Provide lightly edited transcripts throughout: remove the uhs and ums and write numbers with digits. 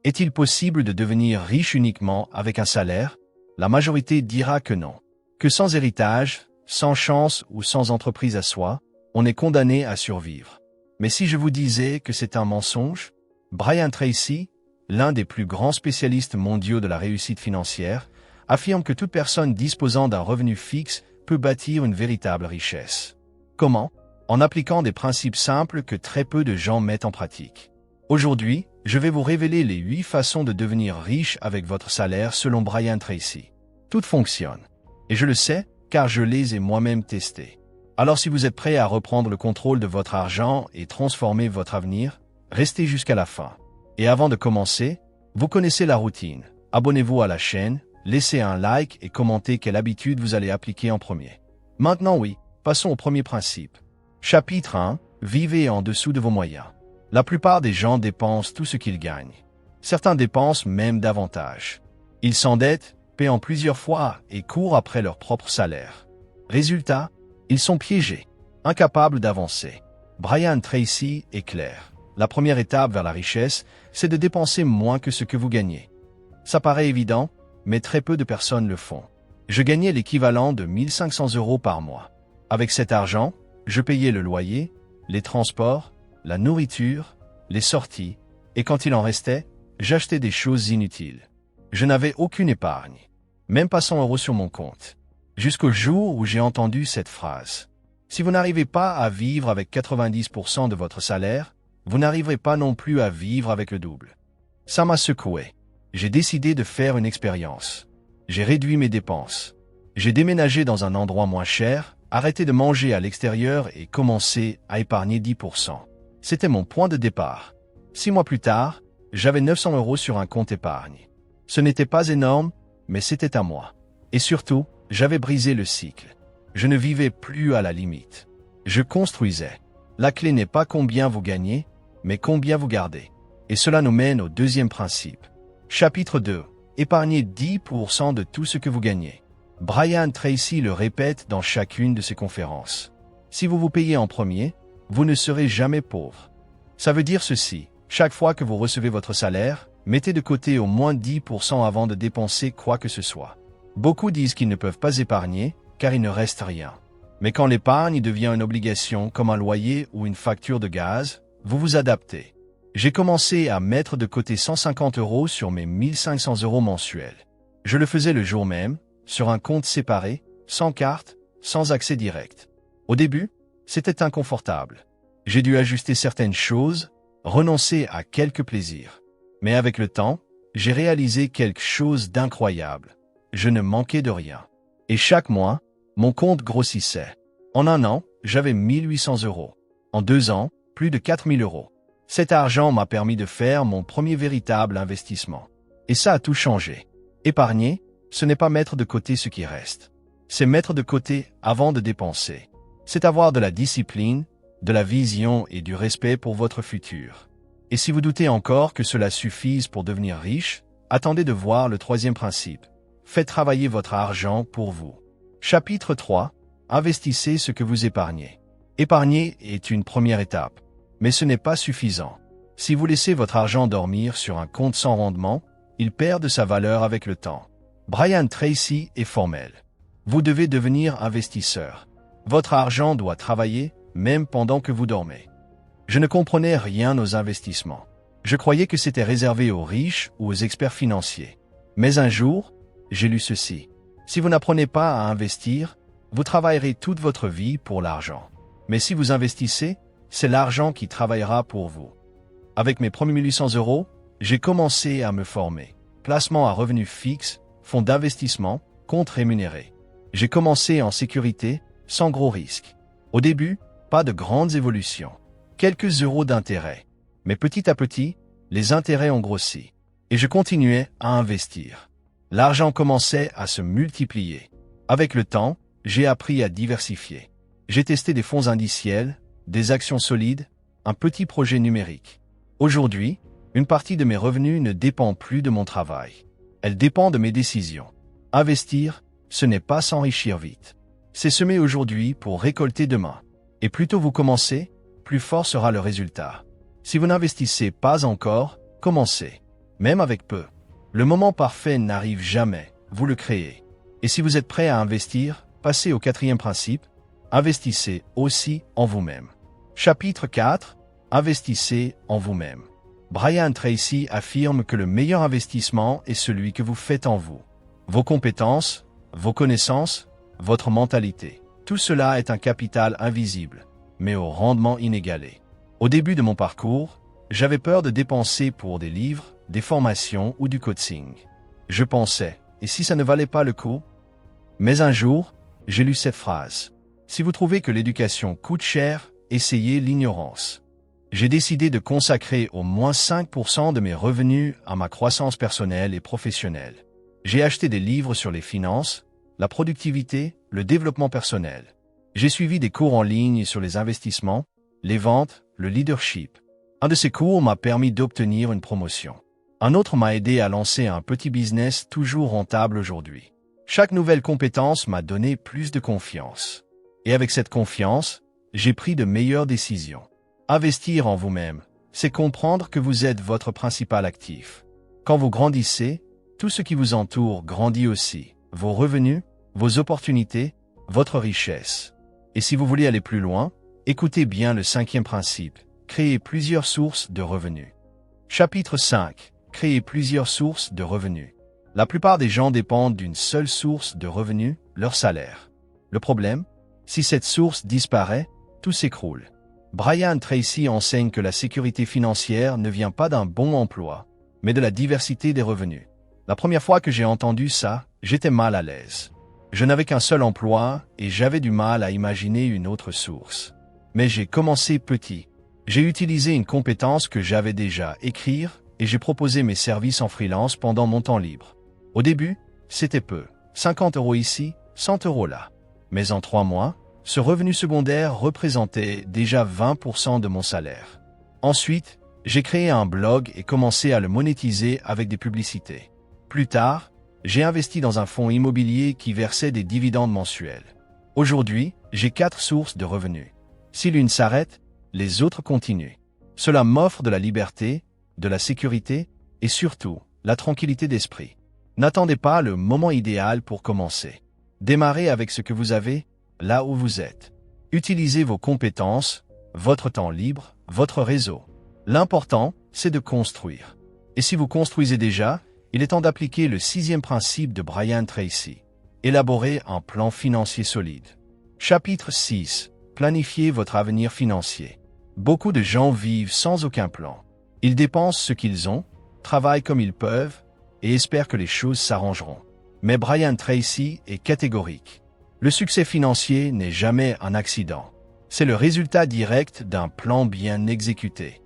Est-il possible de devenir riche uniquement avec un salaire? La majorité dira que non. Que sans héritage, sans chance ou sans entreprise à soi, on est condamné à survivre. Mais si je vous disais que c'est un mensonge? Brian Tracy, l'un des plus grands spécialistes mondiaux de la réussite financière, affirme que toute personne disposant d'un revenu fixe peut bâtir une véritable richesse. Comment? En appliquant des principes simples que très peu de gens mettent en pratique. Aujourd'hui, je vais vous révéler les 8 façons de devenir riche avec votre salaire selon Brian Tracy. Tout fonctionne. Et je le sais, car je les ai moi-même testés. Alors si vous êtes prêt à reprendre le contrôle de votre argent et transformer votre avenir, restez jusqu'à la fin. Et avant de commencer, vous connaissez la routine. Abonnez-vous à la chaîne, laissez un like et commentez quelle habitude vous allez appliquer en premier. Maintenant oui, passons au premier principe. Chapitre 1. Vivez en dessous de vos moyens. La plupart des gens dépensent tout ce qu'ils gagnent. Certains dépensent même davantage. Ils s'endettent, paient en plusieurs fois et courent après leur propre salaire. Résultat, ils sont piégés, incapables d'avancer. Brian Tracy est clair. La première étape vers la richesse, c'est de dépenser moins que ce que vous gagnez. Ça paraît évident, mais très peu de personnes le font. Je gagnais l'équivalent de 1 500 € par mois. Avec cet argent, je payais le loyer, les transports, la nourriture, les sorties, et quand il en restait, j'achetais des choses inutiles. Je n'avais aucune épargne, même pas 100 € sur mon compte. Jusqu'au jour où j'ai entendu cette phrase. Si vous n'arrivez pas à vivre avec 90% de votre salaire, vous n'arriverez pas non plus à vivre avec le double. Ça m'a secoué. J'ai décidé de faire une expérience. J'ai réduit mes dépenses. J'ai déménagé dans un endroit moins cher, arrêté de manger à l'extérieur et commencé à épargner 10%. C'était mon point de départ. 6 mois plus tard, j'avais 900 € sur un compte épargne. Ce n'était pas énorme, mais c'était à moi. Et surtout, j'avais brisé le cycle. Je ne vivais plus à la limite. Je construisais. La clé n'est pas combien vous gagnez, mais combien vous gardez. Et cela nous mène au deuxième principe. Chapitre 2. Épargnez 10% de tout ce que vous gagnez. Brian Tracy le répète dans chacune de ses conférences. Si vous vous payez en premier, vous ne serez jamais pauvre. Ça veut dire ceci. Chaque fois que vous recevez votre salaire, mettez de côté au moins 10% avant de dépenser quoi que ce soit. Beaucoup disent qu'ils ne peuvent pas épargner, car il ne reste rien. Mais quand l'épargne devient une obligation comme un loyer ou une facture de gaz, vous vous adaptez. J'ai commencé à mettre de côté 150 € sur mes 1 500 € mensuels. Je le faisais le jour même, sur un compte séparé, sans carte, sans accès direct. Au début, c'était inconfortable. J'ai dû ajuster certaines choses, renoncer à quelques plaisirs. Mais avec le temps, j'ai réalisé quelque chose d'incroyable. Je ne manquais de rien. Et chaque mois, mon compte grossissait. En un an, j'avais 1 800 €. En 2 ans, plus de 4 000 €. Cet argent m'a permis de faire mon premier véritable investissement. Et ça a tout changé. Épargner, ce n'est pas mettre de côté ce qui reste. C'est mettre de côté avant de dépenser. C'est avoir de la discipline, de la vision et du respect pour votre futur. Et si vous doutez encore que cela suffise pour devenir riche, attendez de voir le troisième principe. Faites travailler votre argent pour vous. Chapitre 3. Investissez ce que vous épargnez. Épargner est une première étape, mais ce n'est pas suffisant. Si vous laissez votre argent dormir sur un compte sans rendement, il perd de sa valeur avec le temps. Brian Tracy est formel. Vous devez devenir investisseur. Votre argent doit travailler, même pendant que vous dormez. Je ne comprenais rien aux investissements. Je croyais que c'était réservé aux riches ou aux experts financiers. Mais un jour, j'ai lu ceci. Si vous n'apprenez pas à investir, vous travaillerez toute votre vie pour l'argent. Mais si vous investissez, c'est l'argent qui travaillera pour vous. Avec mes premiers 1 800 €, j'ai commencé à me former. Placement à revenus fixes, fonds d'investissement, comptes rémunérés. J'ai commencé en sécurité, sans gros risques. Au début, pas de grandes évolutions. Quelques euros d'intérêt. Mais petit à petit, les intérêts ont grossi. Et je continuais à investir. L'argent commençait à se multiplier. Avec le temps, j'ai appris à diversifier. J'ai testé des fonds indiciels, des actions solides, un petit projet numérique. Aujourd'hui, une partie de mes revenus ne dépend plus de mon travail. Elle dépend de mes décisions. Investir, ce n'est pas s'enrichir vite. C'est semer aujourd'hui pour récolter demain. Et plus tôt vous commencez, plus fort sera le résultat. Si vous n'investissez pas encore, commencez. même avec peu. Le moment parfait n'arrive jamais, vous le créez. Et si vous êtes prêt à investir, passez au quatrième principe, investissez aussi en vous-même. Chapitre 4. Investissez en vous-même. Brian Tracy affirme que le meilleur investissement est celui que vous faites en vous. Vos compétences, vos connaissances, votre mentalité. Tout cela est un capital invisible, mais au rendement inégalé. Au début de mon parcours, j'avais peur de dépenser pour des livres, des formations ou du coaching. Je pensais, et si ça ne valait pas le coup? Mais un jour, j'ai lu cette phrase. Si vous trouvez que l'éducation coûte cher, essayez l'ignorance. J'ai décidé de consacrer au moins 5% de mes revenus à ma croissance personnelle et professionnelle. J'ai acheté des livres sur les finances, la productivité, le développement personnel. J'ai suivi des cours en ligne sur les investissements, les ventes, le leadership. Un de ces cours m'a permis d'obtenir une promotion. Un autre m'a aidé à lancer un petit business toujours rentable aujourd'hui. Chaque nouvelle compétence m'a donné plus de confiance. Et avec cette confiance, j'ai pris de meilleures décisions. Investir en vous-même, c'est comprendre que vous êtes votre principal actif. Quand vous grandissez, tout ce qui vous entoure grandit aussi. Vos revenus, vos opportunités, votre richesse. Et si vous voulez aller plus loin, écoutez bien le cinquième principe. Créer plusieurs sources de revenus. Chapitre 5. Créer plusieurs sources de revenus. La plupart des gens dépendent d'une seule source de revenus, leur salaire. Le problème, si cette source disparaît, tout s'écroule. Brian Tracy enseigne que la sécurité financière ne vient pas d'un bon emploi, mais de la diversité des revenus. La première fois que j'ai entendu ça, j'étais mal à l'aise. Je n'avais qu'un seul emploi et j'avais du mal à imaginer une autre source. Mais j'ai commencé petit. J'ai utilisé une compétence que j'avais déjà, écrire, et j'ai proposé mes services en freelance pendant mon temps libre. Au début, c'était peu, 50 € ici, 100 € là. Mais en 3 mois, ce revenu secondaire représentait déjà 20% de mon salaire. Ensuite, j'ai créé un blog et commencé à le monétiser avec des publicités. Plus tard, j'ai investi dans un fonds immobilier qui versait des dividendes mensuels. Aujourd'hui, j'ai 4 sources de revenus. Si l'une s'arrête, les autres continuent. Cela m'offre de la liberté, de la sécurité et surtout, la tranquillité d'esprit. N'attendez pas le moment idéal pour commencer. Démarrez avec ce que vous avez, là où vous êtes. Utilisez vos compétences, votre temps libre, votre réseau. L'important, c'est de construire. Et si vous construisez déjà, il est temps d'appliquer le 6e principe de Brian Tracy. Élaborer un plan financier solide. Chapitre 6. Planifiez votre avenir financier. Beaucoup de gens vivent sans aucun plan. Ils dépensent ce qu'ils ont, travaillent comme ils peuvent et espèrent que les choses s'arrangeront. Mais Brian Tracy est catégorique. Le succès financier n'est jamais un accident. C'est le résultat direct d'un plan bien exécuté.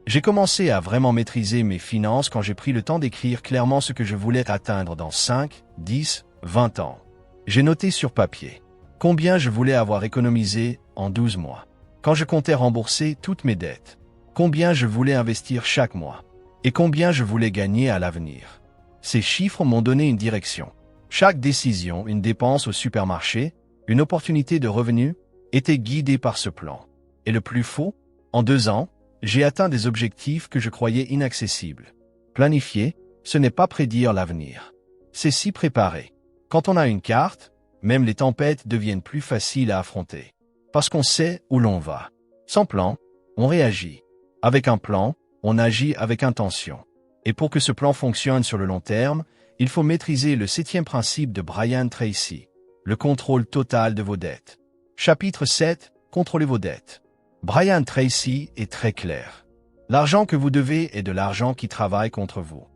J'ai commencé à vraiment maîtriser mes finances quand j'ai pris le temps d'écrire clairement ce que je voulais atteindre dans 5, 10, 20 ans. J'ai noté sur papier combien je voulais avoir économisé en 12 mois. Quand je comptais rembourser toutes mes dettes, combien je voulais investir chaque mois et combien je voulais gagner à l'avenir. Ces chiffres m'ont donné une direction. Chaque décision, une dépense au supermarché, une opportunité de revenu, était guidée par ce plan. Et le plus faux, en 2 ans, j'ai atteint des objectifs que je croyais inaccessibles. Planifier, ce n'est pas prédire l'avenir. C'est s'y préparer. Quand on a une carte, même les tempêtes deviennent plus faciles à affronter. Parce qu'on sait où l'on va. Sans plan, on réagit. Avec un plan, on agit avec intention. Et pour que ce plan fonctionne sur le long terme, il faut maîtriser le 7e principe de Brian Tracy, le contrôle total de vos dettes. Chapitre 7. Contrôlez vos dettes. Brian Tracy est très clair. L'argent que vous devez est de l'argent qui travaille contre vous.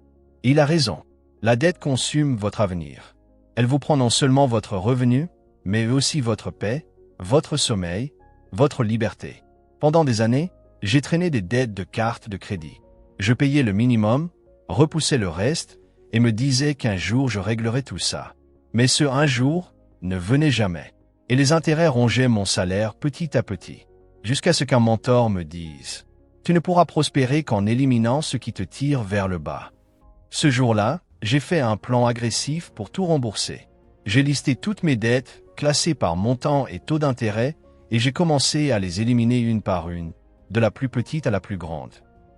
Il a raison. La dette consume votre avenir. Elle vous prend non seulement votre revenu, mais aussi votre paix, votre sommeil, votre liberté. Pendant des années, j'ai traîné des dettes de cartes de crédit. Je payais le minimum, repoussais le reste, et me disais qu'un jour je réglerais tout ça. Mais ce un jour ne venait jamais. Et les intérêts rongeaient mon salaire petit à petit. Jusqu'à ce qu'un mentor me dise « Tu ne pourras prospérer qu'en éliminant ce qui te tire vers le bas ». Ce jour-là, j'ai fait un plan agressif pour tout rembourser. J'ai listé toutes mes dettes, classées par montant et taux d'intérêt, et j'ai commencé à les éliminer une par une, de la plus petite à la plus grande.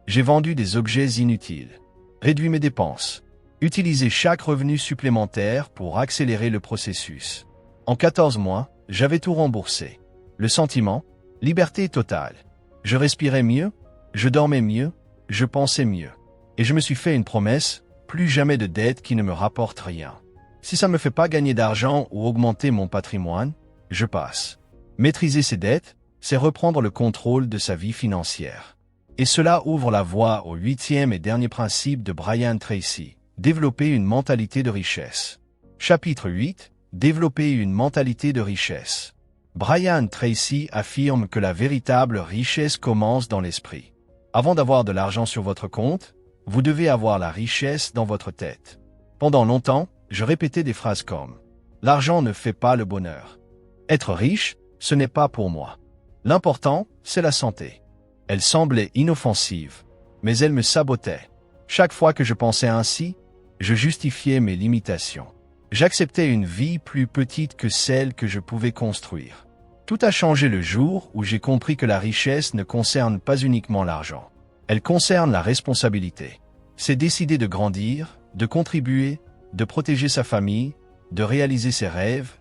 J'ai vendu des objets inutiles. Réduis mes dépenses. Utilisez chaque revenu supplémentaire pour accélérer le processus. En 14 mois, j'avais tout remboursé. Le sentiment? Liberté totale. Je respirais mieux, je dormais mieux, je pensais mieux. Et je me suis fait une promesse, plus jamais de dettes qui ne me rapportent rien. Si ça me fait pas gagner d'argent ou augmenter mon patrimoine, je passe. Maîtriser ses dettes, c'est reprendre le contrôle de sa vie financière. Et cela ouvre la voie au 8e et dernier principe de Brian Tracy, développer une mentalité de richesse. Chapitre 8, développer une mentalité de richesse. Brian Tracy affirme que la véritable richesse commence dans l'esprit. Avant d'avoir de l'argent sur votre compte, vous devez avoir la richesse dans votre tête. Pendant longtemps, je répétais des phrases comme « L'argent ne fait pas le bonheur. Être riche, ce n'est pas pour moi. L'important, c'est la santé. » Elle semblait inoffensive, mais elle me sabotait. Chaque fois que je pensais ainsi, je justifiais mes limitations. J'acceptais une vie plus petite que celle que je pouvais construire. Tout a changé le jour où j'ai compris que la richesse ne concerne pas uniquement l'argent. Elle concerne la responsabilité. C'est décider de grandir, de contribuer, de protéger sa famille, de réaliser ses rêves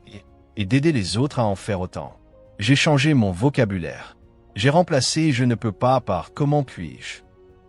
et d'aider les autres à en faire autant. J'ai changé mon vocabulaire. J'ai remplacé « je ne peux pas » par « comment puis-je ».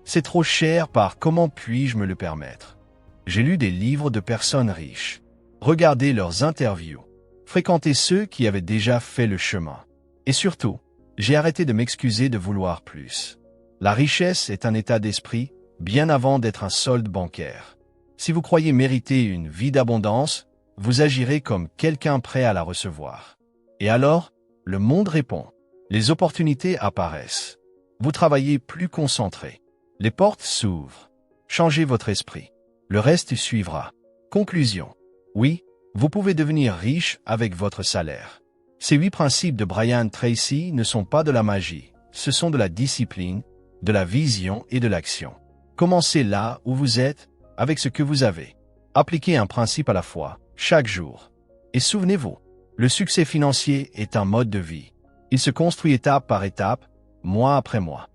C'est trop cher par « comment puis-je me le permettre ». J'ai lu des livres de personnes riches. Regardé leurs interviews. Fréquenté ceux qui avaient déjà fait le chemin. Et surtout, j'ai arrêté de m'excuser de vouloir plus. La richesse est un état d'esprit, bien avant d'être un solde bancaire. Si vous croyez mériter une vie d'abondance, vous agirez comme quelqu'un prêt à la recevoir. Et alors, le monde répond. Les opportunités apparaissent. Vous travaillez plus concentré. Les portes s'ouvrent. Changez votre esprit. Le reste suivra. Conclusion. Oui, vous pouvez devenir riche avec votre salaire. Ces 8 principes de Brian Tracy ne sont pas de la magie. Ce sont de la discipline, de la vision et de l'action. Commencez là où vous êtes, avec ce que vous avez. Appliquez un principe à la fois, chaque jour. Et souvenez-vous, le succès financier est un mode de vie. Il se construit étape par étape, mois après mois.